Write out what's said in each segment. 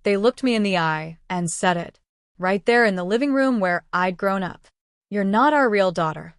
They looked me in the eye and said it, right there in the living room where I'd grown up. "You're not our real daughter."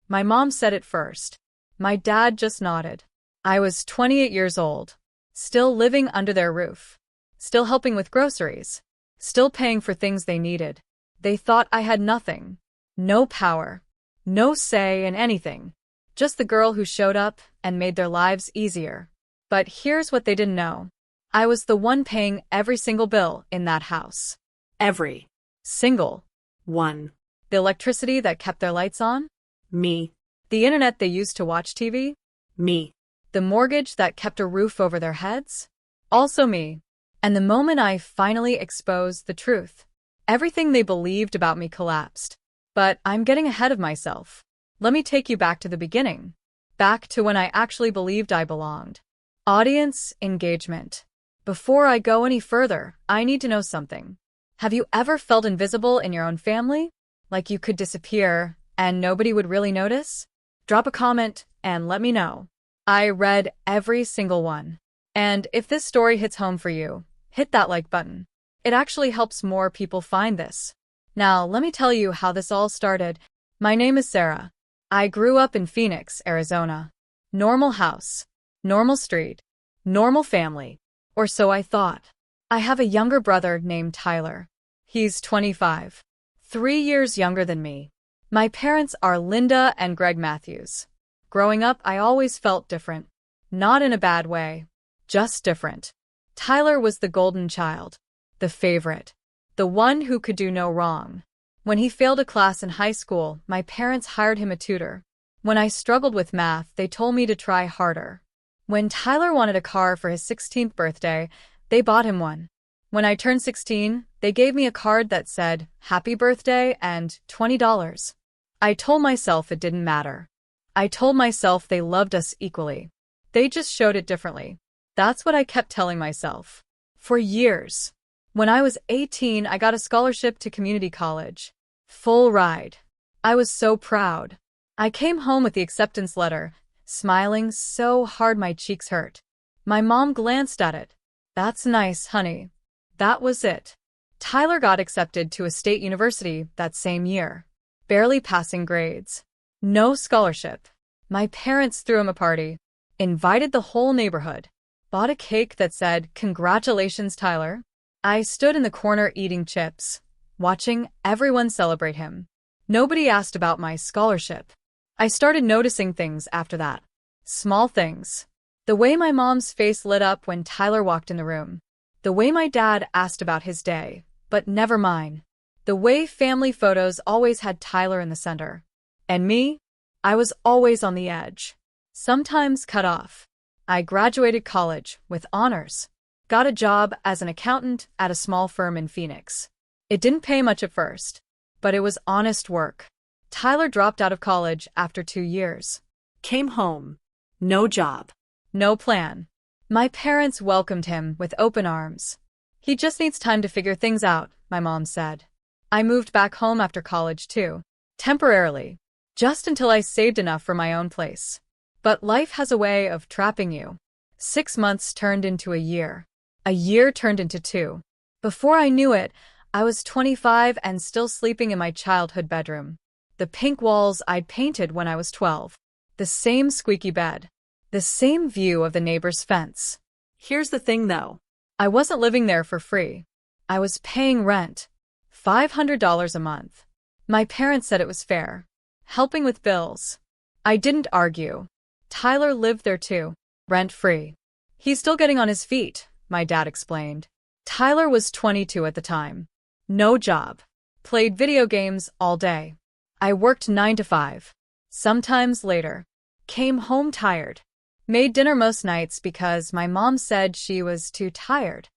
My mom said it first. My dad just nodded. I was 28 years old, still living under their roof, still helping with groceries, still paying for things they needed. They thought I had nothing, no power, no say in anything, just the girl who showed up and made their lives easier. But here's what they didn't know. I was the one paying every single bill in that house. Every Single. one. The electricity that kept their lights on? Me. The internet they used to watch TV? Me. The mortgage that kept a roof over their heads? Also me. And the moment I finally exposed the truth, everything they believed about me collapsed. But I'm getting ahead of myself. Let me take you back to the beginning. Back to when I actually believed I belonged. Audience engagement. Before I go any further, I need to know something. Have you ever felt invisible in your own family? Like you could disappear and nobody would really notice? Drop a comment and let me know. I read every single one. And if this story hits home for you, hit that like button. It actually helps more people find this. Now, let me tell you how this all started. My name is Sarah. I grew up in Phoenix, Arizona. Normal house, normal street, normal family. Or so I thought. I have a younger brother named Tyler. He's 25, 3 years younger than me. My parents are Linda and Greg Matthews. Growing up, I always felt different. Not in a bad way, just different. Tyler was the golden child, the favorite, the one who could do no wrong. When he failed a class in high school, my parents hired him a tutor. When I struggled with math, they told me to try harder. When Tyler wanted a car for his 16th birthday, they bought him one. When I turned 16, they gave me a card that said, "Happy birthday" and $20. I told myself it didn't matter. I told myself they loved us equally. They just showed it differently. That's what I kept telling myself. For years. When I was 18, I got a scholarship to community college. Full ride. I was so proud. I came home with the acceptance letter, smiling so hard my cheeks hurt. My mom glanced at it. "That's nice, honey." That was it. Tyler got accepted to a state university that same year. Barely passing grades. No scholarship. My parents threw him a party. Invited the whole neighborhood. Bought a cake that said, "Congratulations, Tyler." I stood in the corner eating chips, watching everyone celebrate him. Nobody asked about my scholarship. I started noticing things after that. Small things. The way my mom's face lit up when Tyler walked in the room. The way my dad asked about his day, but never mine. The way family photos always had Tyler in the center. And me? I was always on the edge. Sometimes cut off. I graduated college with honors. Got a job as an accountant at a small firm in Phoenix. It didn't pay much at first, but it was honest work. Tyler dropped out of college after 2 years. Came home. No job. No plan. My parents welcomed him with open arms. "He just needs time to figure things out," my mom said. I moved back home after college too. Temporarily. Just until I saved enough for my own place. But life has a way of trapping you. 6 months turned into a year. A year turned into 2. Before I knew it, I was 25 and still sleeping in my childhood bedroom. The pink walls I'd painted when I was 12. The same squeaky bed. The same view of the neighbor's fence. Here's the thing though. I wasn't living there for free. I was paying rent. $500 a month. My parents said it was fair. Helping with bills. I didn't argue. Tyler lived there too, rent-free. "He's still getting on his feet," my dad explained. Tyler was 22 at the time. No job. Played video games all day. I worked 9 to 5. Sometimes later. Came home tired. Made dinner most nights because my mom said she was too tired.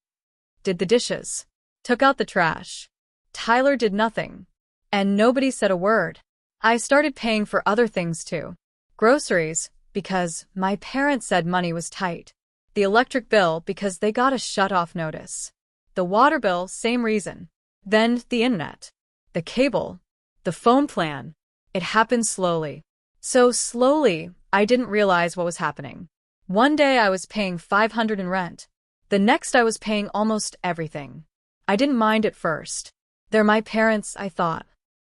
Did the dishes. Took out the trash. Tyler did nothing. And nobody said a word. I started paying for other things too. Groceries, because my parents said money was tight. The electric bill, because they got a shut-off notice. The water bill, same reason. Then the internet. The cable. The phone plan. It happened slowly. So slowly, I didn't realize what was happening. One day I was paying $500 in rent. The next I was paying almost everything. I didn't mind at first. They're my parents, I thought.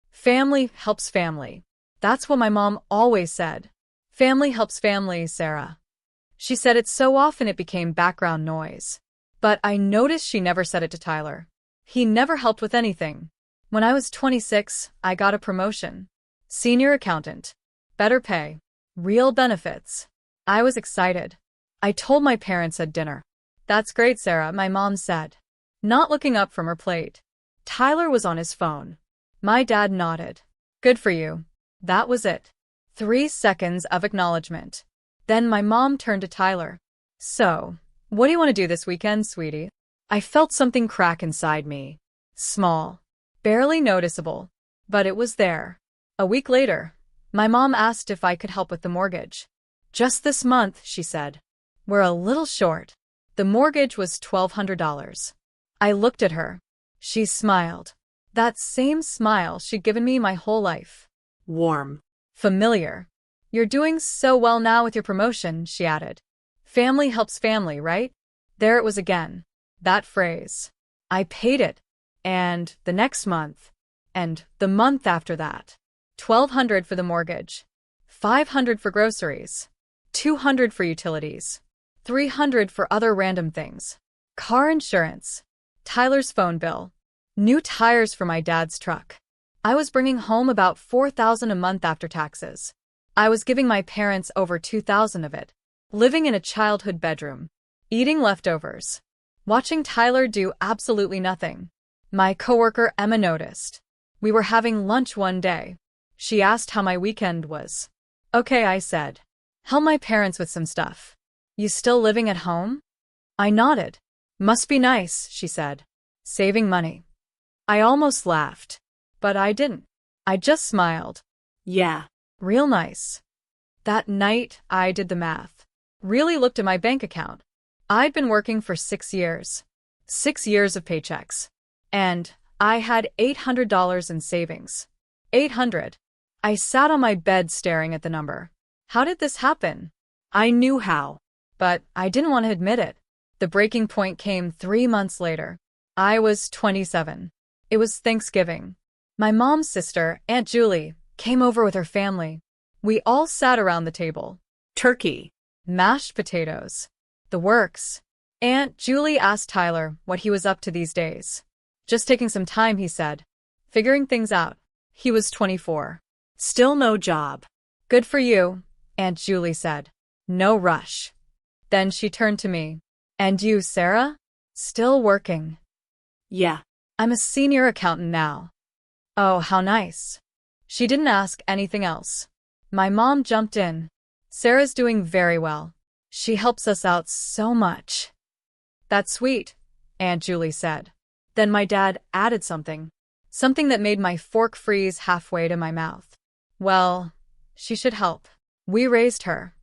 Family helps family. That's what my mom always said. Family helps family, Sarah. She said it so often it became background noise. But I noticed she never said it to Tyler. He never helped with anything. When I was 26, I got a promotion. Senior accountant. Better pay. Real benefits. I was excited. I told my parents at dinner. That's great, Sarah, my mom said, not looking up from her plate. Tyler was on his phone. My dad nodded. Good for you. That was it. 3 seconds of acknowledgement. Then my mom turned to Tyler. So, what do you want to do this weekend, sweetie? I felt something crack inside me. Small. Barely noticeable. But it was there. A week later, my mom asked if I could help with the mortgage. Just this month, she said. We're a little short. The mortgage was $1,200. I looked at her. She smiled. That same smile she'd given me my whole life. Warm. Familiar. You're doing so well now with your promotion, she added. Family helps family, right? There it was again. That phrase. I paid it. And the next month. And the month after that. $1,200 for the mortgage. $500 for groceries. $200 for utilities. $300 for other random things. Car insurance. Tyler's phone bill. New tires for my dad's truck. I was bringing home about $4,000 a month after taxes. I was giving my parents over $2,000 of it. Living in a childhood bedroom. Eating leftovers. Watching Tyler do absolutely nothing. My coworker Emma noticed. We were having lunch one day. She asked how my weekend was. Okay, I said. Help my parents with some stuff. You still living at home? I nodded. Must be nice, she said. Saving money. I almost laughed. But I didn't. I just smiled. Yeah. Real nice. That night, I did the math. Really looked at my bank account. I'd been working for 6 years. 6 years of paychecks. And I had $800 in savings. 800. I sat on my bed staring at the number. How did this happen? I knew how. But I didn't want to admit it. The breaking point came 3 months later. I was 27. It was Thanksgiving. My mom's sister, Aunt Julie, came over with her family. We all sat around the table. Turkey. Mashed potatoes. The works. Aunt Julie asked Tyler what he was up to these days. Just taking some time, he said. Figuring things out. He was 24. Still no job. Good for you, Aunt Julie said. No rush. Then she turned to me. And you, Sarah? Still working? Yeah. I'm a senior accountant now. Oh, how nice. She didn't ask anything else. My mom jumped in. Sarah's doing very well. She helps us out so much. That's sweet, Aunt Julie said. Then my dad added something. Something that made my fork freeze halfway to my mouth. Well, she should help. We raised her.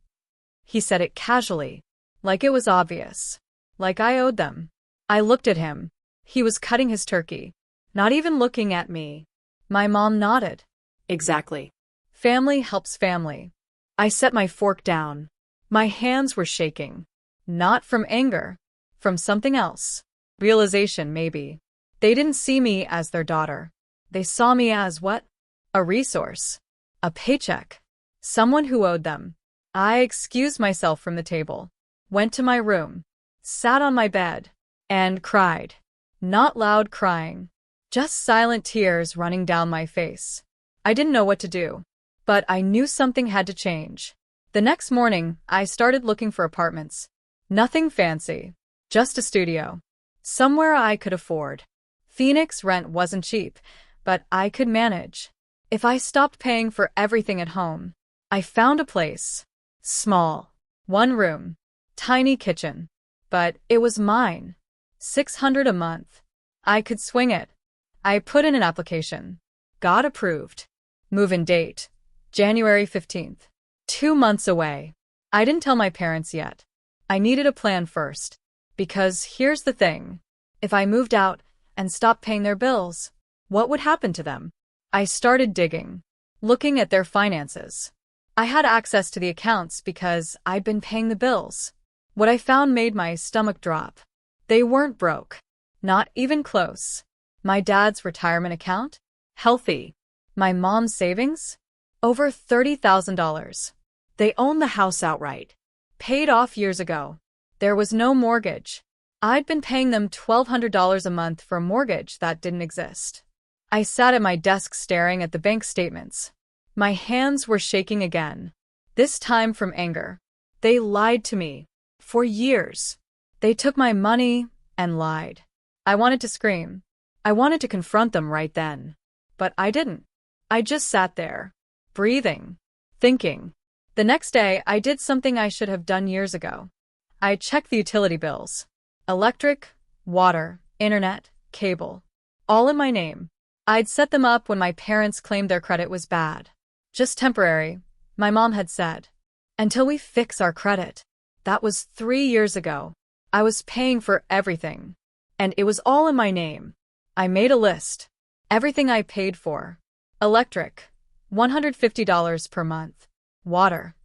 He said it casually, like it was obvious, like I owed them. I looked at him. He was cutting his turkey, not even looking at me. My mom nodded. Exactly. Family helps family. I set my fork down. My hands were shaking. Not from anger. From something else. Realization, maybe. They didn't see me as their daughter. They saw me as what? A resource. A paycheck. Someone who owed them. I excused myself from the table. Went to my room. Sat on my bed. And cried. Not loud crying. Just silent tears running down my face. I didn't know what to do. But I knew something had to change. The next morning, I started looking for apartments. Nothing fancy. Just a studio. Somewhere I could afford. Phoenix rent wasn't cheap, but I could manage. If I stopped paying for everything at home. I found a place. Small. 1 room. Tiny kitchen. But it was mine. $600 a month. I could swing it. I put in an application. Got approved. Move-in date. January 15th. 2 months away. I didn't tell my parents yet. I needed a plan first. Because here's the thing. If I moved out and stopped paying their bills, what would happen to them? I started digging. Looking at their finances. I had access to the accounts because I'd been paying the bills. What I found made my stomach drop. They weren't broke. Not even close. My dad's retirement account? Healthy. My mom's savings? Over $30,000. They own the house outright. Paid off years ago. There was no mortgage. I'd been paying them $1,200 a month for a mortgage that didn't exist. I sat at my desk staring at the bank statements. My hands were shaking again. This time from anger. They lied to me. For years. They took my money and lied. I wanted to scream. I wanted to confront them right then. But I didn't. I just sat there, breathing, thinking. The next day, I did something I should have done years ago. I checked the utility bills. Electric, water, internet, cable. All in my name. I'd set them up when my parents claimed their credit was bad. Just temporary, my mom had said. Until we fix our credit. That was 3 years ago. I was paying for everything. And it was all in my name. I made a list. Everything I paid for. Electric, $150 per month. Water,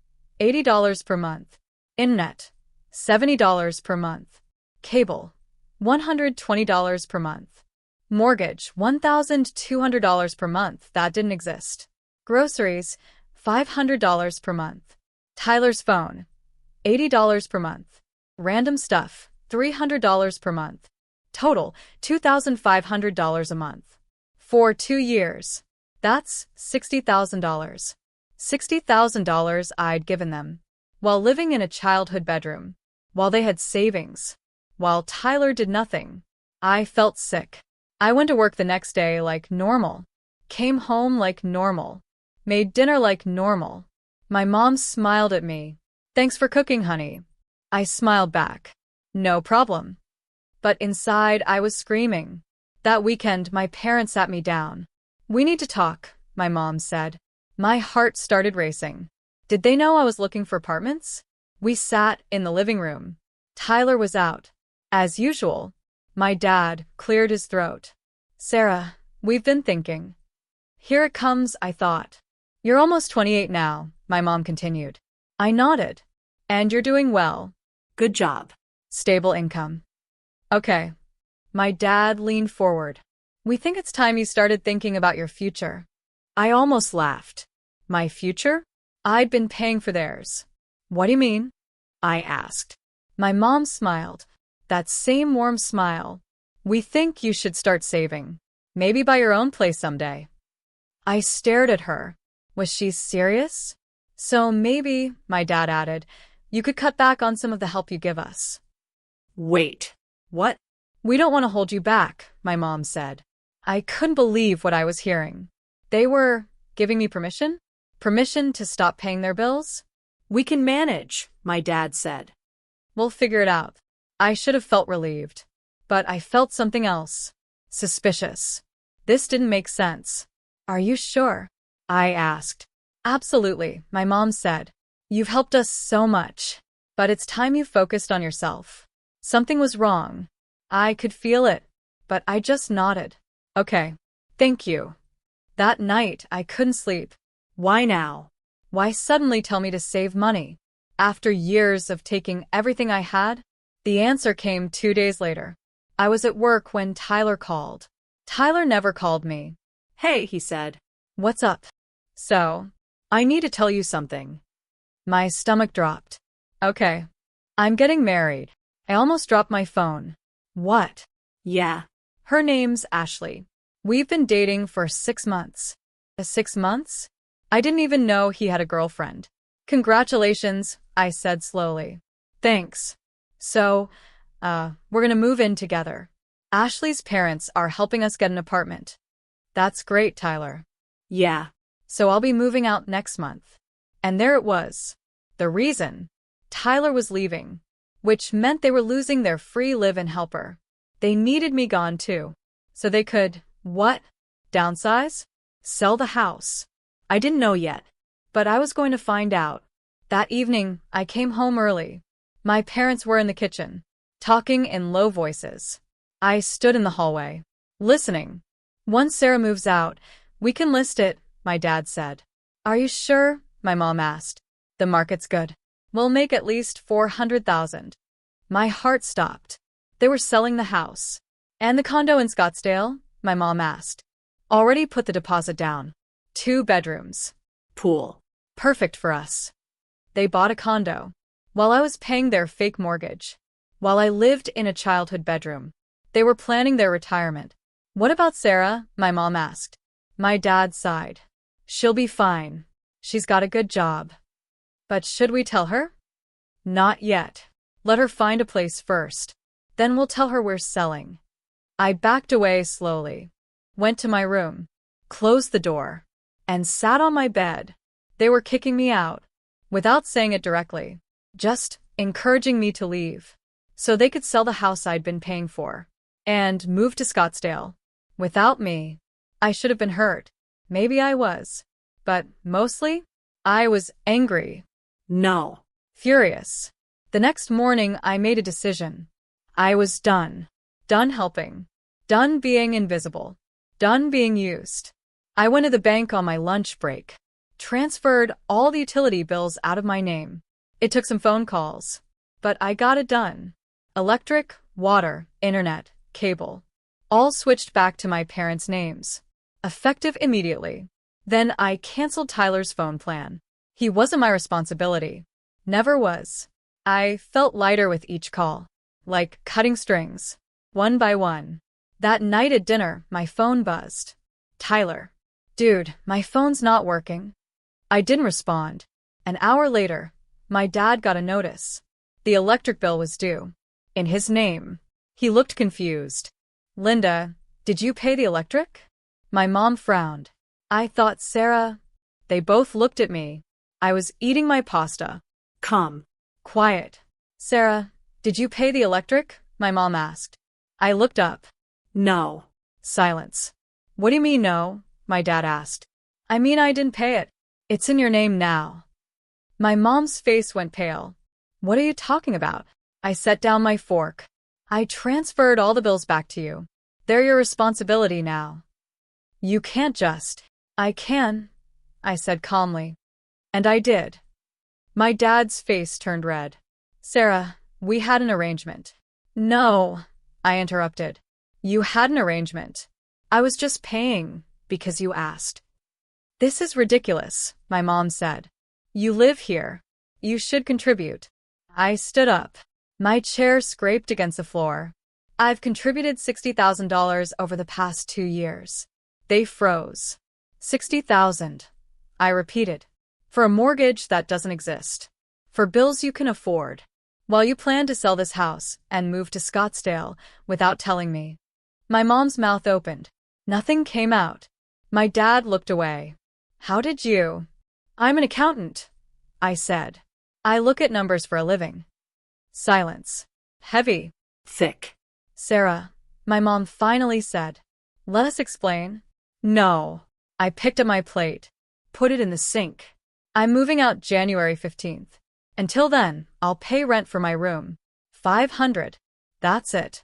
$80 per month. Internet, $70 per month. Cable, $120 per month. Mortgage, $1,200 per month that didn't exist. Groceries, $500 per month. Tyler's phone, $80 per month. Random stuff, $300 per month. Total, $2,500 a month. For 2 years. That's $60,000. $60,000 I'd given them. While living in a childhood bedroom. While they had savings. While Tyler did nothing. I felt sick. I went to work the next day like normal. Came home like normal. Made dinner like normal. My mom smiled at me. Thanks for cooking, honey. I smiled back. No problem. But inside I was screaming. That weekend my parents sat me down. We need to talk, my mom said. My heart started racing. Did they know I was looking for apartments? We sat in the living room. Tyler was out. As usual. My dad cleared his throat. Sarah, we've been thinking. Here it comes, I thought. You're almost 28 now, my mom continued. I nodded. And you're doing well. Good job. Stable income. Okay. My dad leaned forward. We think it's time you started thinking about your future. I almost laughed. My future? I'd been paying for theirs. What do you mean? I asked. My mom smiled. That same warm smile. We think you should start saving. Maybe buy your own place someday. I stared at her. Was she serious? So maybe, my dad added, you could cut back on some of the help you give us. Wait. What? We don't want to hold you back, my mom said. I couldn't believe what I was hearing. They were giving me permission? Permission to stop paying their bills? We can manage, my dad said. We'll figure it out. I should have felt relieved. But I felt something else. Suspicious. This didn't make sense. Are you sure? I asked. Absolutely, my mom said. You've helped us so much. But it's time you focused on yourself. Something was wrong. I could feel it. But I just nodded. Okay. Thank you. That night, I couldn't sleep. Why now? Why suddenly tell me to save money? After years of taking everything I had? The answer came 2 days later. I was at work when Tyler called. Tyler never called me. Hey, he said. What's up? So, I need to tell you something. My stomach dropped. Okay. I'm getting married. I almost dropped my phone. What? Yeah. Her name's Ashley. We've been dating for 6 months. 6 months? I didn't even know he had a girlfriend. Congratulations, I said slowly. Thanks. So, we're gonna move in together. Ashley's parents are helping us get an apartment. That's great, Tyler. Yeah. So I'll be moving out next month. And there it was. The reason. Tyler was leaving. Which meant they were losing their free live-in helper. They needed me gone too. So they could, what? Downsize? Sell the house. I didn't know yet. But I was going to find out. That evening, I came home early. My parents were in the kitchen, talking in low voices. I stood in the hallway, listening. Once Sarah moves out, we can list it, my dad said. Are you sure? My mom asked. The market's good. We'll make at least $400,000. My heart stopped. They were selling the house. And the condo in Scottsdale? My mom asked. Already put the deposit down. 2 bedrooms. Pool. Perfect for us. They bought a condo. While I was paying their fake mortgage. While I lived in a childhood bedroom. They were planning their retirement. What about Sarah? My mom asked. My dad sighed. She'll be fine. She's got a good job. But should we tell her? Not yet. Let her find a place first. Then we'll tell her we're selling. I backed away slowly. Went to my room. Closed the door. And sat on my bed. They were kicking me out. Without saying it directly. Just encouraging me to leave. So they could sell the house I'd been paying for. And move to Scottsdale. Without me. I should have been hurt. Maybe I was. But mostly, I was angry. No. Furious. The next morning, I made a decision. I was done. Done helping. Done being invisible. Done being used. I went to the bank on my lunch break. Transferred all the utility bills out of my name. It took some phone calls. But I got it done. Electric, water, internet, cable. All switched back to my parents' names. Effective immediately. Then I canceled Tyler's phone plan. He wasn't my responsibility. Never was. I felt lighter with each call. Like cutting strings. One by one. That night at dinner, my phone buzzed. Tyler. Dude, my phone's not working. I didn't respond. An hour later, my dad got a notice. The electric bill was due. In his name. He looked confused. Linda, did you pay the electric? My mom frowned. I thought Sarah. They both looked at me. I was eating my pasta. Come. Quiet. Sarah, did you pay the electric? My mom asked. I looked up. No. Silence. What do you mean no? My dad asked. I mean I didn't pay it. It's in your name now. My mom's face went pale. What are you talking about? I set down my fork. I transferred all the bills back to you. They're your responsibility now. You can't just. I can, I said calmly. And I did. My dad's face turned red. Sarah, we had an arrangement. No, I interrupted. You had an arrangement. I was just paying because you asked. This is ridiculous, my mom said. You live here. You should contribute. I stood up. My chair scraped against the floor. I've contributed $60,000 over the past 2 years. They froze. 60,000. I repeated. For a mortgage that doesn't exist. For bills you can afford. While you plan to sell this house and move to Scottsdale without telling me. My mom's mouth opened. Nothing came out. My dad looked away. How did you? I'm an accountant, I said. I look at numbers for a living. Silence. Heavy. Thick. Sarah, my mom finally said. Let us explain. No. I picked up my plate. Put it in the sink. I'm moving out January 15th. Until then, I'll pay rent for my room. $500. That's it.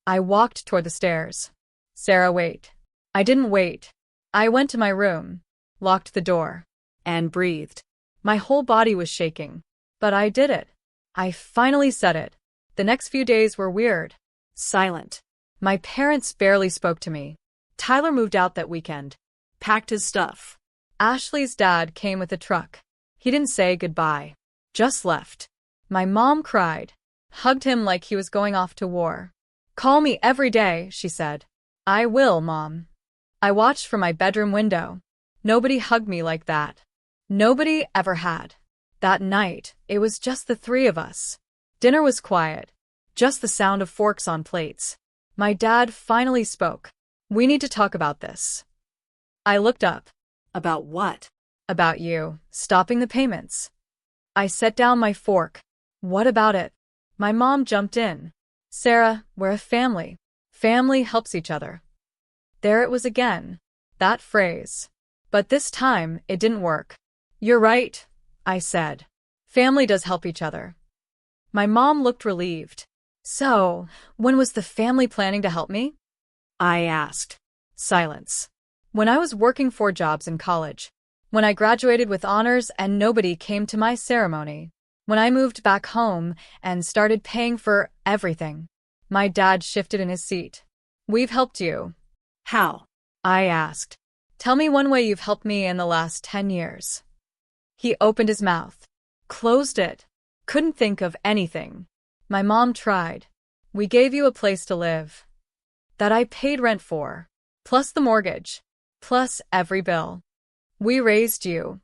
I walked toward the stairs. Sarah, wait. I didn't wait. I went to my room, locked the door, and breathed. My whole body was shaking. But I did it. I finally said it. The next few days were weird. Silent. My parents barely spoke to me. Tyler moved out that weekend. Packed his stuff. Ashley's dad came with a truck. He didn't say goodbye. Just left. My mom cried. Hugged him like he was going off to war. Call me every day, she said. I will, Mom. I watched from my bedroom window. Nobody hugged me like that. Nobody ever had. That night, it was just the 3 of us. Dinner was quiet. Just the sound of forks on plates. My dad finally spoke. We need to talk about this. I looked up. About what? About you, stopping the payments. I set down my fork. What about it? My mom jumped in. Sarah, we're a family. Family helps each other. There it was again. That phrase. But this time, it didn't work. You're right, I said. Family does help each other. My mom looked relieved. So, when was the family planning to help me? I asked. Silence. When I was working 4 jobs in college. When I graduated with honors and nobody came to my ceremony. When I moved back home and started paying for everything. My dad shifted in his seat. We've helped you. How? I asked. Tell me one way you've helped me in the last 10 years. He opened his mouth, closed it, couldn't think of anything. My mom tried. We gave you a place to live that I paid rent for, plus the mortgage, plus every bill. We raised you.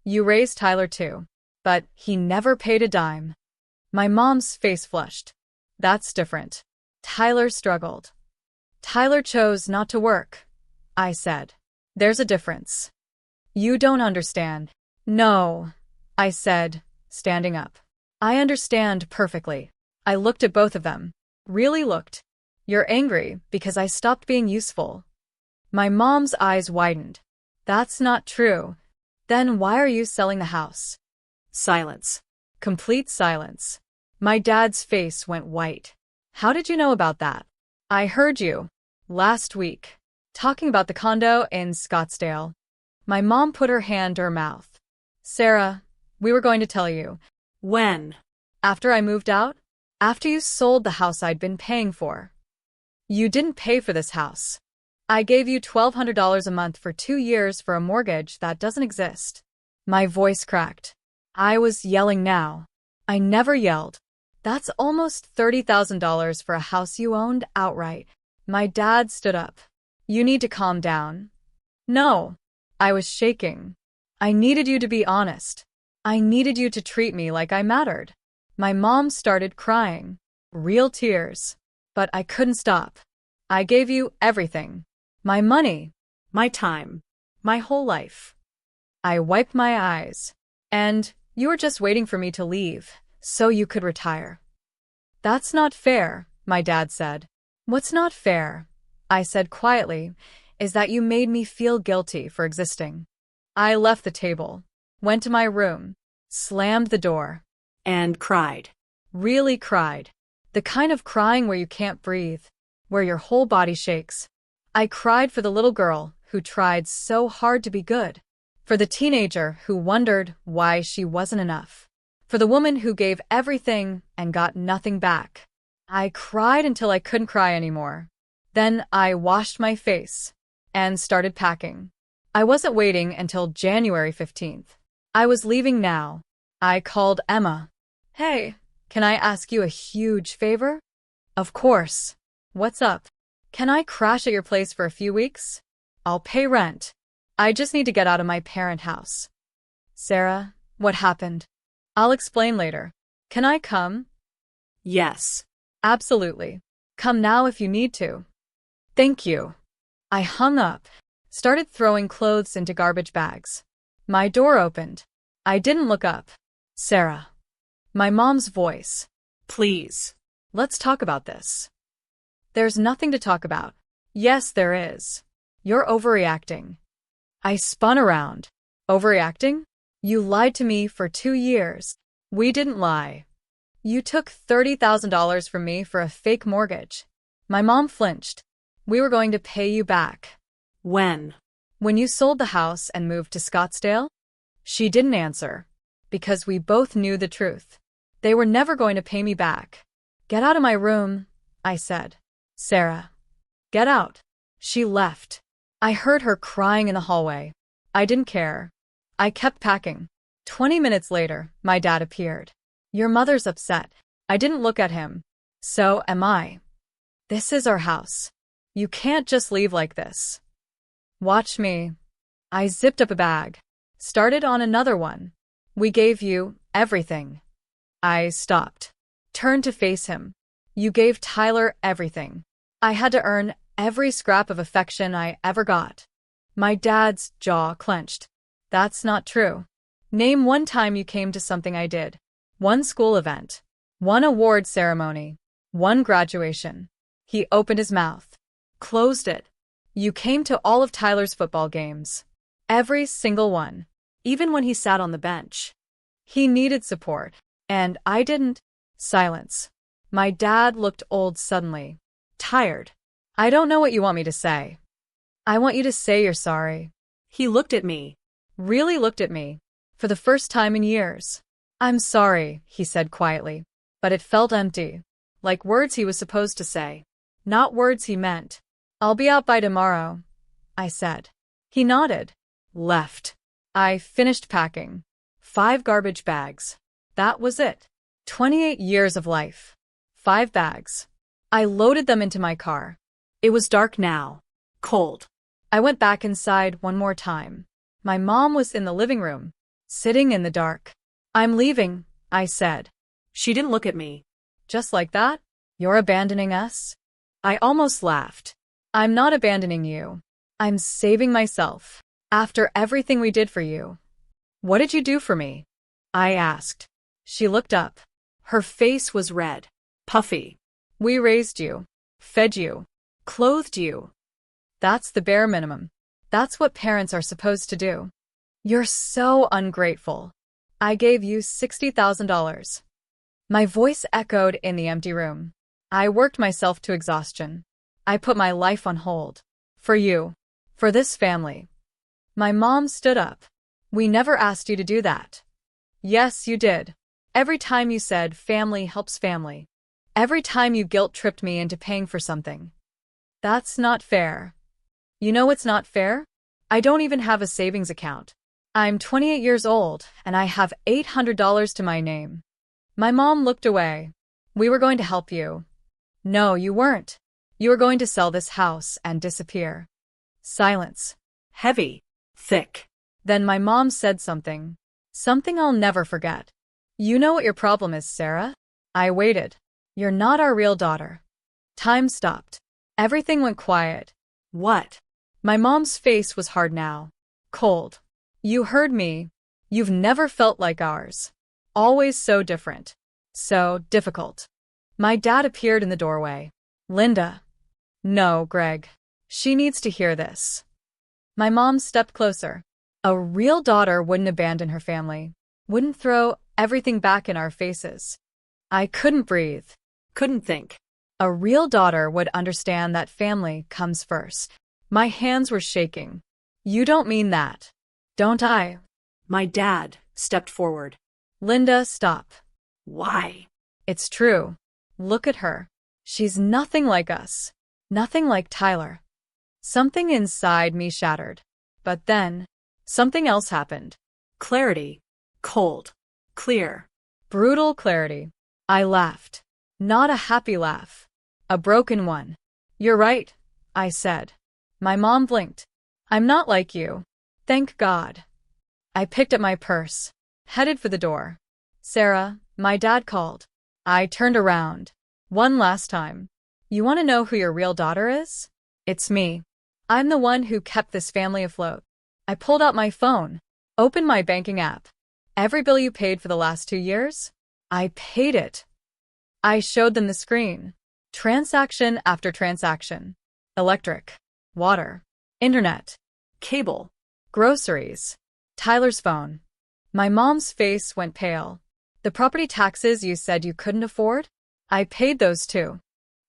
You raised Tyler too, but he never paid a dime. My mom's face flushed. That's different. Tyler struggled. Tyler chose not to work, I said. There's a difference. You don't understand. No, I said, standing up. I understand perfectly. I looked at both of them. Really looked. You're angry because I stopped being useful. My mom's eyes widened. That's not true. Then why are you selling the house? Silence. Complete silence. My dad's face went white. How did you know about that? I heard you. Last week. Talking about the condo in Scottsdale. My mom put her hand to her mouth. Sarah, we were going to tell you. When? After I moved out? After you sold the house I'd been paying for. You didn't pay for this house. I gave you $1,200 a month for 2 years for a mortgage that doesn't exist. My voice cracked. I was yelling now. I never yelled. That's almost $30,000 for a house you owned outright. My dad stood up. You need to calm down. No. I was shaking. I needed you to be honest. I needed you to treat me like I mattered. My mom started crying. Real tears. But I couldn't stop. I gave you everything. My money. My time. My whole life. I wiped my eyes. And you were just waiting for me to leave, so you could retire. That's not fair, my dad said. What's not fair, I said quietly, is that you made me feel guilty for existing. I left the table, went to my room, slammed the door. And cried. Really cried. The kind of crying where you can't breathe, where your whole body shakes. I cried for the little girl who tried so hard to be good, for the teenager who wondered why she wasn't enough, for the woman who gave everything and got nothing back. I cried until I couldn't cry anymore. Then I washed my face and started packing. I wasn't waiting until January 15th. I was leaving now. I called Emma. Hey, can I ask you a huge favor? Of course. What's up? Can I crash at your place for a few weeks? I'll pay rent. I just need to get out of my parent house. Sarah, what happened? I'll explain later. Can I come? Yes. Absolutely. Come now if you need to. Thank you. I hung up, started throwing clothes into garbage bags. My door opened. I didn't look up. Sarah. My mom's voice. Please. Let's talk about this. There's nothing to talk about. Yes, there is. You're overreacting. I spun around. Overreacting? You lied to me for 2 years. We didn't lie. You took $30,000 from me for a fake mortgage. My mom flinched. We were going to pay you back. When? When you sold the house and moved to Scottsdale? She didn't answer. Because we both knew the truth. They were never going to pay me back. Get out of my room, I said. Sarah. Get out. She left. I heard her crying in the hallway. I didn't care. I kept packing. 20 minutes later, my dad appeared. Your mother's upset. I didn't look at him. So am I. This is our house. You can't just leave like this. Watch me. I zipped up a bag. Started on another one. We gave you everything. I stopped. Turned to face him. You gave Tyler everything. I had to earn every scrap of affection I ever got. My dad's jaw clenched. That's not true. Name one time you came to something I did. One school event. One award ceremony. One graduation. He opened his mouth. Closed it. You came to all of Tyler's football games. Every single one. Even when he sat on the bench. He needed support. And I didn't. Silence. My dad looked old suddenly. Tired. I don't know what you want me to say. I want you to say you're sorry. He looked at me. Really looked at me. For the first time in years. I'm sorry, he said quietly. But it felt empty. like words he was supposed to say, not words he meant. I'll be out by tomorrow, I said. He nodded. Left. I finished packing. 5 garbage bags. That was it. 28 years of life. 5 bags. I loaded them into my car. It was dark now. Cold. I went back inside one more time. My mom was in the living room, sitting in the dark. I'm leaving, I said. She didn't look at me. Just like that? You're abandoning us? I almost laughed. I'm not abandoning you. I'm saving myself. After everything we did for you. What did you do for me? I asked. She looked up. Her face was red. Puffy. We raised you. Fed you. Clothed you. That's the bare minimum. That's what parents are supposed to do. You're so ungrateful. I gave you $60,000. My voice echoed in the empty room. I worked myself to exhaustion. I put my life on hold. For you. For this family. My mom stood up. We never asked you to do that. Yes, you did. Every time you said family helps family. Every time you guilt-tripped me into paying for something. That's not fair. You know what's not fair? I don't even have a savings account. I'm 28 years old, and I have $800 to my name. My mom looked away. We were going to help you. No, you weren't. You were going to sell this house and disappear. Silence. Heavy. Thick. Then my mom said something. Something I'll never forget. You know what your problem is, Sarah? I waited. You're not our real daughter. Time stopped. Everything went quiet. What? My mom's face was hard now. Cold. You heard me. You've never felt like ours. Always so different. So difficult. My dad appeared in the doorway. Linda. No, Greg. She needs to hear this. My mom stepped closer. A real daughter wouldn't abandon her family. Wouldn't throw everything back in our faces. I couldn't breathe. Couldn't think. A real daughter would understand that family comes first. My hands were shaking. You don't mean that. Don't I? My dad stepped forward. Linda, stop. Why? It's true. Look at her. She's nothing like us. Nothing like Tyler. Something inside me shattered. But then, something else happened. Clarity. Cold. Clear. Brutal clarity. I laughed. Not a happy laugh. A broken one. You're right, I said. My mom blinked. I'm not like you. Thank God. I picked up my purse, headed for the door. Sarah, my dad called. I turned around. One last time. You want to know who your real daughter is? It's me. I'm the one who kept this family afloat. I pulled out my phone, opened my banking app. Every bill you paid for the last 2 years? I paid it. I showed them the screen. Transaction after transaction. Electric, water, internet, cable, groceries, Tyler's phone. My mom's face went pale. The property taxes you said you couldn't afford? I paid those too.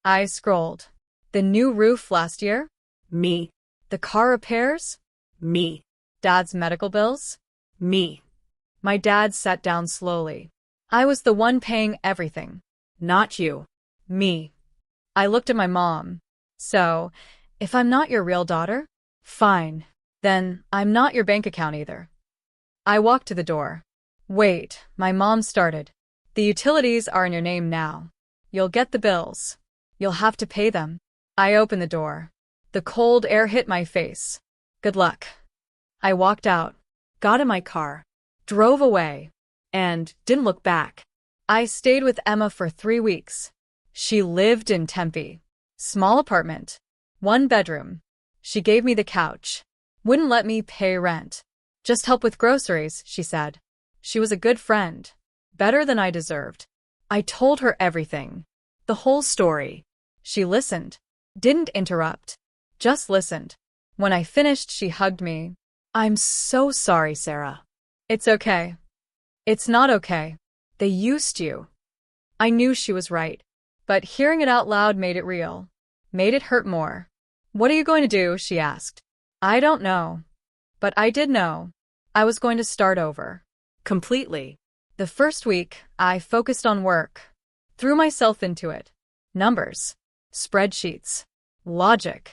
I scrolled. The new roof last year? Me. The car repairs? Me. Dad's medical bills? Me. My dad sat down slowly. I was the one paying everything. Not you. Me. I looked at my mom. So, if I'm not your real daughter? Fine. Then, I'm not your bank account either. I walked to the door. Wait, my mom started. The utilities are in your name now. You'll get the bills. You'll have to pay them. I opened the door. The cold air hit my face. Good luck. I walked out, got in my car, drove away, and didn't look back. I stayed with Emma for 3 weeks. She lived in Tempe. Small apartment. 1 bedroom. She gave me the couch. Wouldn't let me pay rent. Just help with groceries, she said. She was a good friend. Better than I deserved. I told her everything. The whole story. She listened. Didn't interrupt. Just listened. When I finished, she hugged me. I'm so sorry, Sarah. It's okay. It's not okay. They used you. I knew she was right. But hearing it out loud made it real. Made it hurt more. What are you going to do? She asked. I don't know. But I did know. I was going to start over. Completely. The first week, I focused on work. Threw myself into it. Numbers. Spreadsheets. Logic.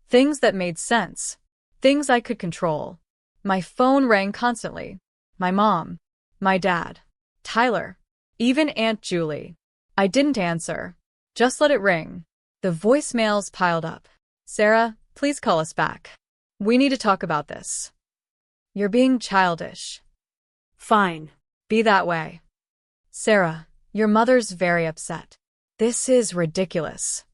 Things that made sense. Things I could control. My phone rang constantly. My mom. My dad. Tyler. Even Aunt Julie. I didn't answer. Just let it ring. The voicemails piled up. Sarah, please call us back. We need to talk about this. You're being childish. Fine. Be that way. Sarah, your mother's very upset. This is ridiculous.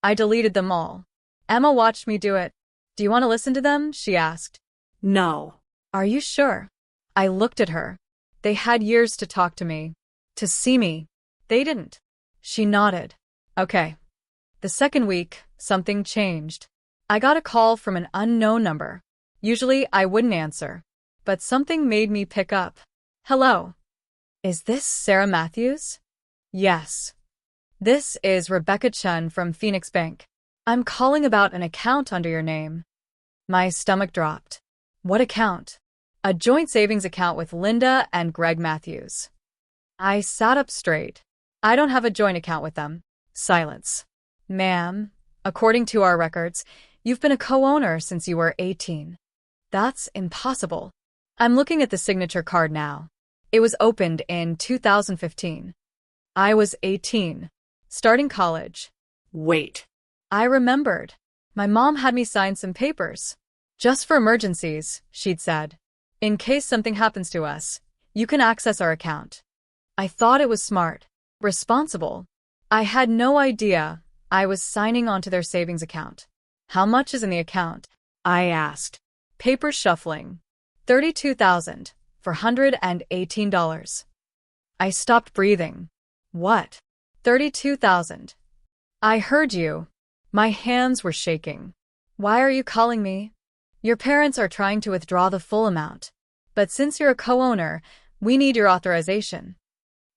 I deleted them all. Emma watched me do it. Do you want to listen to them? She asked. No. Are you sure? I looked at her. They had years to talk to me. To see me. They didn't. She nodded. Okay. The second week, something changed. I got a call from an unknown number. Usually I wouldn't answer. But something made me pick up. Hello. Is this Sarah Matthews? Yes. This is Rebecca Chun from Phoenix Bank. I'm calling about an account under your name. My stomach dropped. What account? A joint savings account with Linda and Greg Matthews. I sat up straight. I don't have a joint account with them. Silence. Ma'am, according to our records, you've been a co-owner since you were 18. That's impossible. I'm looking at the signature card now. It was opened in 2015. I was 18, starting college. Wait. I remembered. My mom had me sign some papers. Just for emergencies, she'd said. In case something happens to us, you can access our account. I thought it was smart, responsible. I had no idea I was signing onto their savings account. How much is in the account? I asked. Papers shuffling. $32,418. I stopped breathing. What? 32,000. I heard you. My hands were shaking. Why are you calling me? Your parents are trying to withdraw the full amount. But since you're a co-owner, we need your authorization.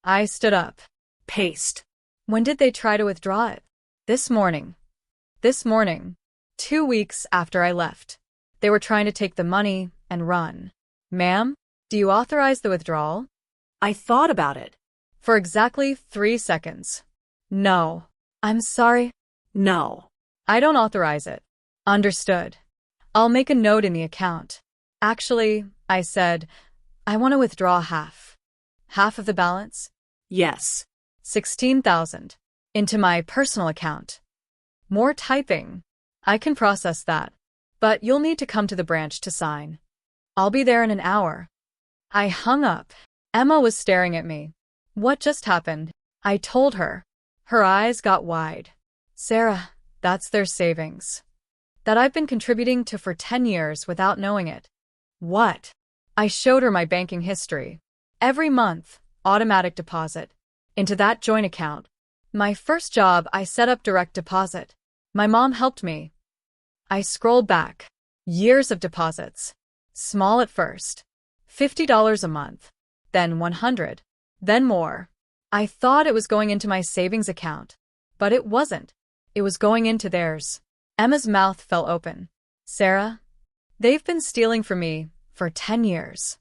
I stood up. Paste. When did they try to withdraw it? This morning. This morning. 2 weeks after I left. They were trying to take the money and run. Ma'am, do you authorize the withdrawal? I thought about it. For exactly 3 seconds. No. I'm sorry. No. I don't authorize it. Understood. I'll make a note in the account. Actually, I said, I want to withdraw half. Half of the balance? Yes. 16,000. Into my personal account. More typing. I can process that. But you'll need to come to the branch to sign. I'll be there in an hour. I hung up. Emma was staring at me. What just happened? I told her. Her eyes got wide. Sarah, that's their savings. That I've been contributing to for 10 years without knowing it. What? I showed her my banking history. Every month, automatic deposit. Into that joint account. My first job, I set up direct deposit. My mom helped me. I scrolled back. Years of deposits. Small at first. $50 a month. Then 100. Then more. I thought it was going into my savings account. But it wasn't. It was going into theirs. Emma's mouth fell open. Sarah? They've been stealing from me for 10 years.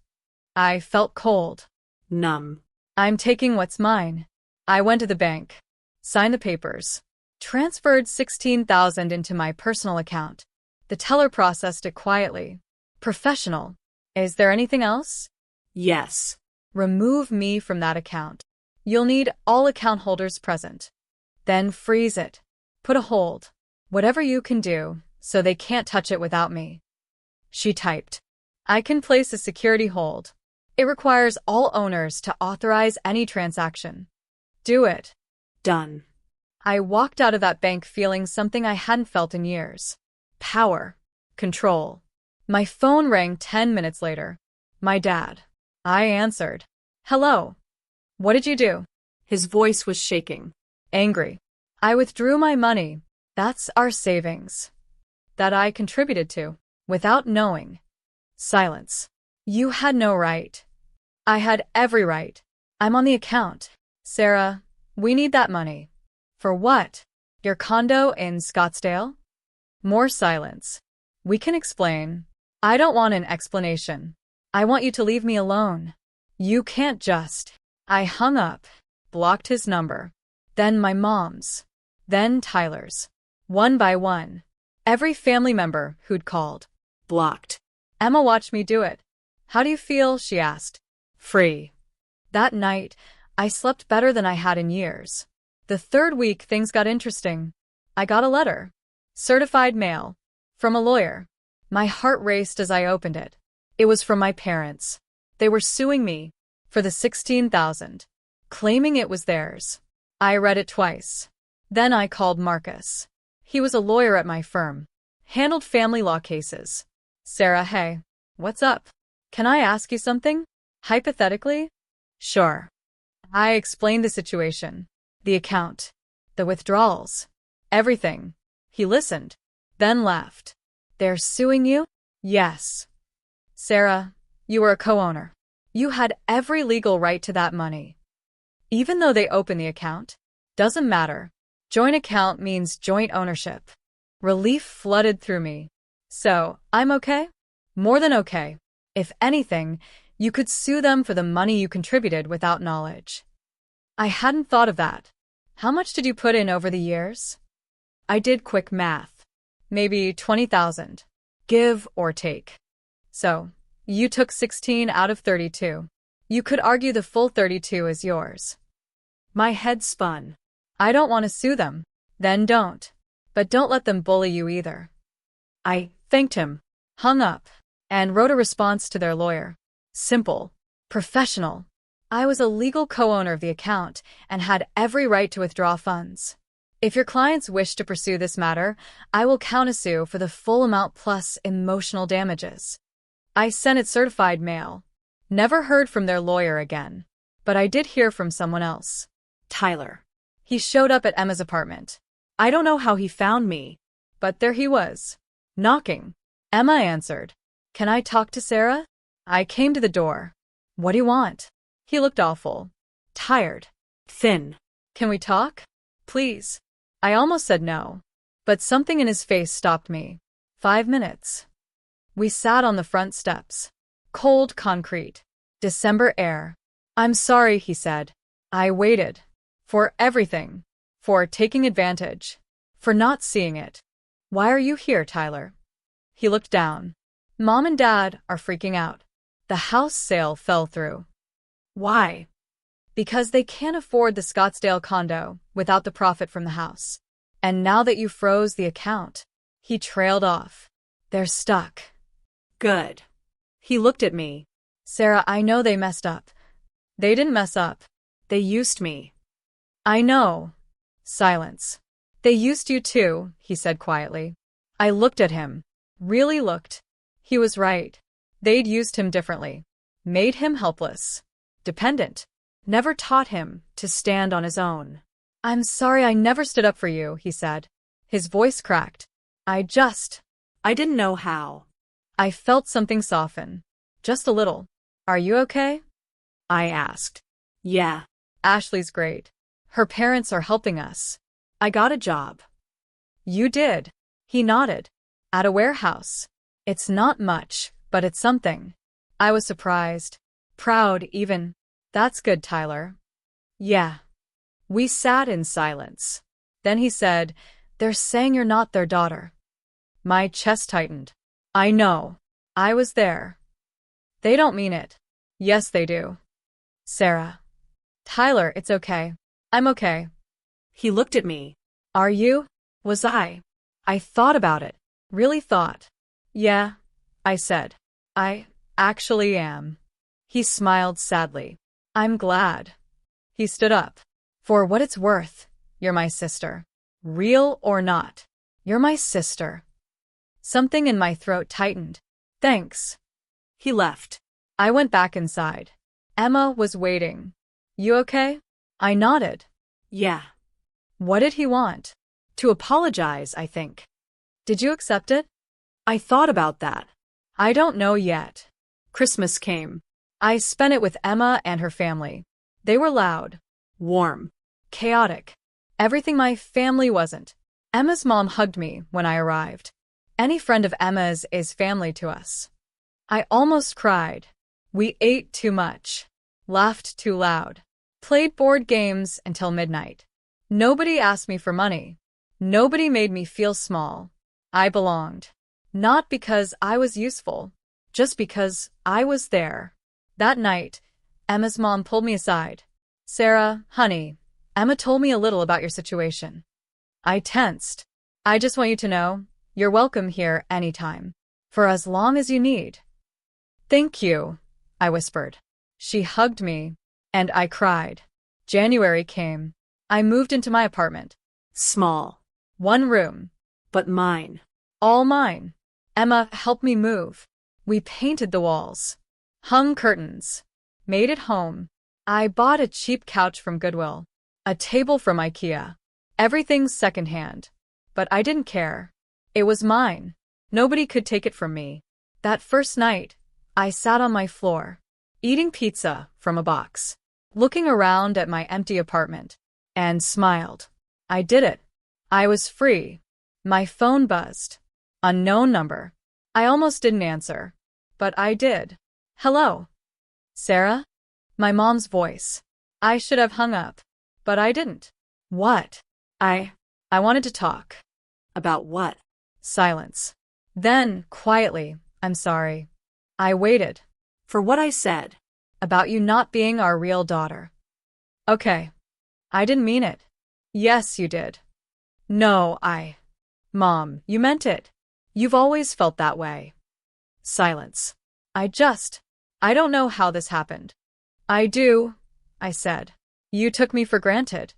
I felt cold. Numb. I'm taking what's mine. I went to the bank. Signed the papers. Transferred 16,000 into my personal account. The teller processed it quietly. Professional. Is there anything else? Yes. Remove me from that account. You'll need all account holders present. Then freeze it. Put a hold. Whatever you can do, so they can't touch it without me. She typed. I can place a security hold. It requires all owners to authorize any transaction. Do it. Done. I walked out of that bank feeling something I hadn't felt in years. Power. Control. My phone rang 10 minutes later. My dad. I answered. Hello. What did you do? His voice was shaking. Angry. I withdrew my money. That's our savings. That I contributed to. Without knowing. Silence. You had no right. I had every right. I'm on the account. Sarah, we need that money. For what? Your condo in Scottsdale? More silence. We can explain. I don't want an explanation. I want you to leave me alone. You can't just. I hung up, blocked his number. Then my mom's. Then Tyler's. One by one. Every family member who'd called. Blocked. Emma watched me do it. How do you feel? She asked. Free. That night, I slept better than I had in years. The third week, things got interesting. I got a letter. Certified mail. From a lawyer. My heart raced as I opened it. It was from my parents. They were suing me for the $16,000, claiming it was theirs. I read it twice. Then I called Marcus. He was a lawyer at my firm. Handled family law cases. Sarah, hey. What's up? Can I ask you something? Hypothetically? Sure. I explained the situation. The account. The withdrawals. Everything. He listened. Then laughed. They're suing you? Yes. Sarah, you were a co-owner. You had every legal right to that money. Even though they opened the account. Doesn't matter. Joint account means joint ownership. Relief flooded through me. So, I'm okay? More than okay. If anything, you could sue them for the money you contributed without knowledge. I hadn't thought of that. How much did you put in over the years? I did quick math. Maybe 20,000. Give or take. So, you took 16 out of 32. You could argue the full 32 is yours. My head spun. I don't want to sue them. Then don't. But don't let them bully you either. I thanked him, hung up, and wrote a response to their lawyer. Simple. Professional. I was a legal co-owner of the account and had every right to withdraw funds. If your clients wish to pursue this matter, I will countersue for the full amount plus emotional damages. I sent it certified mail. Never heard from their lawyer again. But I did hear from someone else. Tyler. He showed up at Emma's apartment. I don't know how he found me, but there he was. Knocking. Emma answered. Can I talk to Sarah? I came to the door. What do you want? He looked awful. Tired. Thin. Can we talk? Please. I almost said no. But something in his face stopped me. 5 minutes. We sat on the front steps. Cold concrete. December air. I'm sorry, he said. I waited. For everything. For taking advantage. For not seeing it. Why are you here, Tyler? He looked down. Mom and Dad are freaking out. The house sale fell through. Why? Because they can't afford the Scottsdale condo without the profit from the house. And now that you froze the account, he trailed off. They're stuck. Good. He looked at me. Sarah, I know they messed up. They didn't mess up. They used me. I know. Silence. They used you too, he said quietly. I looked at him. Really looked. He was right. They'd used him differently. Made him helpless. Dependent. Never taught him to stand on his own. I'm sorry I never stood up for you, he said. His voice cracked. I didn't know how. I felt something soften. Just a little. Are you okay? I asked. Yeah. Ashley's great. Her parents are helping us. I got a job. You did. He nodded. At a warehouse. It's not much, but it's something. I was surprised. Proud, even. That's good, Tyler. Yeah. We sat in silence. Then he said, They're saying you're not their daughter. My chest tightened. I know. I was there. They don't mean it. Yes, they do. Sarah. Tyler, it's okay. I'm okay. He looked at me. Are you? Was I? I thought about it. Really thought. Yeah, I said. I actually am. He smiled sadly. I'm glad. He stood up. For what it's worth, you're my sister. Real or not, you're my sister. Something in my throat tightened. Thanks. He left. I went back inside. Emma was waiting. You okay? I nodded. Yeah. What did he want? To apologize, I think. Did you accept it? I thought about that. I don't know yet. Christmas came. I spent it with Emma and her family. They were loud. Warm. Chaotic. Everything my family wasn't. Emma's mom hugged me when I arrived. Any friend of Emma's is family to us. I almost cried. We ate too much. Laughed too loud. Played board games until midnight. Nobody asked me for money. Nobody made me feel small. I belonged. Not because I was useful, just because I was there. That night, Emma's mom pulled me aside. Sarah, honey, Emma told me a little about your situation. I tensed. I just want you to know, you're welcome here anytime. For as long as you need. Thank you, I whispered. She hugged me, and I cried. January came. I moved into my apartment. Small. One room. But mine. All mine. Emma helped me move. We painted the walls. Hung curtains. Made it home. I bought a cheap couch from Goodwill. A table from IKEA. Everything's secondhand. But I didn't care. It was mine. Nobody could take it from me. That first night, I sat on my floor, eating pizza from a box, looking around at my empty apartment, and smiled. I did it. I was free. My phone buzzed. Unknown number. I almost didn't answer, but I did. Hello? Sarah? My mom's voice. I should have hung up, but I didn't. What? I wanted to talk. About what? Silence. Then, quietly, I'm sorry. I waited. For what I said. About you not being our real daughter. Okay. I didn't mean it. Yes, you did. No, Mom, you meant it. You've always felt that way. Silence. I don't know how this happened. I do, I said. You took me for granted.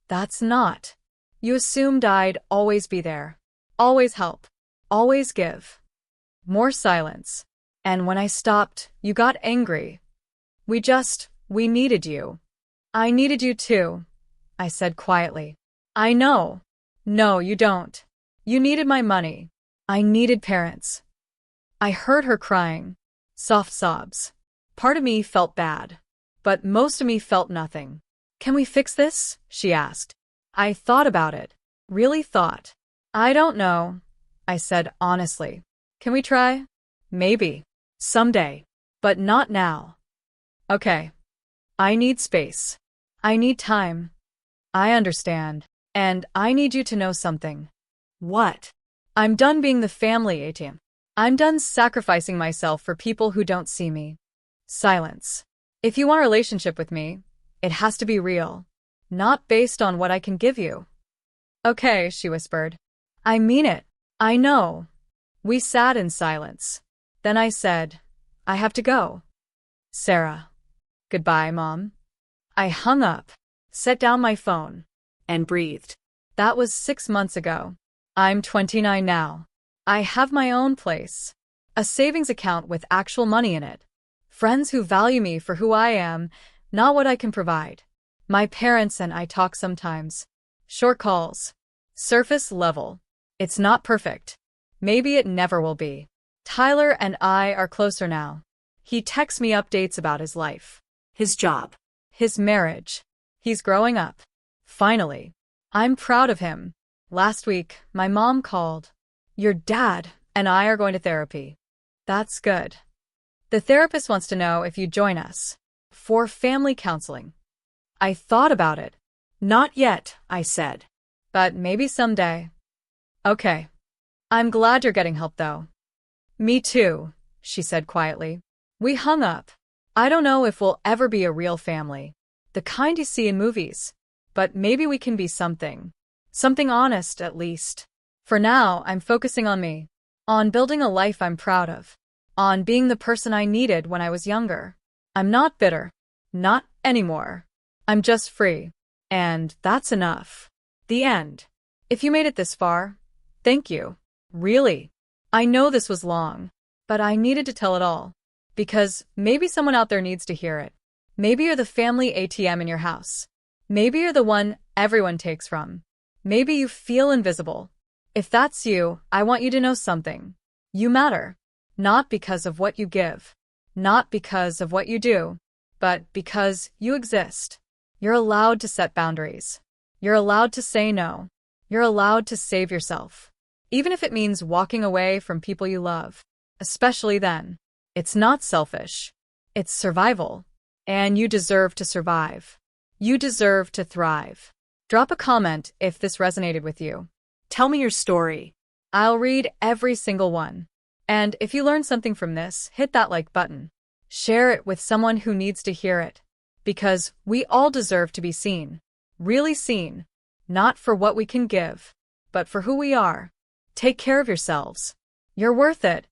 That's not. You assumed I'd always be there. Always help. Always give. More silence. And when I stopped, you got angry. We needed you. I needed you too, I said quietly. I know. No, you don't. You needed my money. I needed parents. I heard her crying. Soft sobs. Part of me felt bad, but most of me felt nothing. Can we fix this? She asked. I thought about it. Really thought. I don't know, I said honestly. Can we try? Maybe. Someday. But not now. Okay. I need space. I need time. I understand. And I need you to know something. What? I'm done being the family ATM. I'm done sacrificing myself for people who don't see me. Silence. If you want a relationship with me, it has to be real. Not based on what I can give you. Okay, she whispered. I mean it. I know. We sat in silence. Then I said, I have to go. Sarah. Goodbye, Mom. I hung up, set down my phone, And breathed. That was 6 months ago. I'm 29 now. I have my own place. A savings account with actual money in it. Friends who value me for who I am, not what I can provide. My parents and I talk sometimes. Short calls. Surface level. It's not perfect. Maybe it never will be. Tyler and I are closer now. He texts me updates about his life. His job. His marriage. He's growing up. Finally. I'm proud of him. Last week, my mom called. Your dad and I are going to therapy. That's good. The therapist wants to know if you join us. For family counseling. I thought about it. Not yet, I said. But maybe someday. Okay. I'm glad you're getting help though. Me too, she said quietly. We hung up. I don't know if we'll ever be a real family. The kind you see in movies. But maybe we can be something. Something honest, at least. For now, I'm focusing on me. On building a life I'm proud of. On being the person I needed when I was younger. I'm not bitter. Not anymore. I'm just free. And that's enough. The end. If you made it this far, thank you. Really. I know this was long, but I needed to tell it all. Because maybe someone out there needs to hear it. Maybe you're the family ATM in your house. Maybe you're the one everyone takes from. Maybe you feel invisible. If that's you, I want you to know something. You matter. Not because of what you give. Not because of what you do. But because you exist. You're allowed to set boundaries. You're allowed to say no. You're allowed to save yourself. Even if it means walking away from people you love. Especially then. It's not selfish. It's survival. And you deserve to survive. You deserve to thrive. Drop a comment if this resonated with you. Tell me your story. I'll read every single one. And if you learned something from this, hit that like button. Share it with someone who needs to hear it. Because we all deserve to be seen. Really seen. Not for what we can give, but for who we are. Take care of yourselves. You're worth it.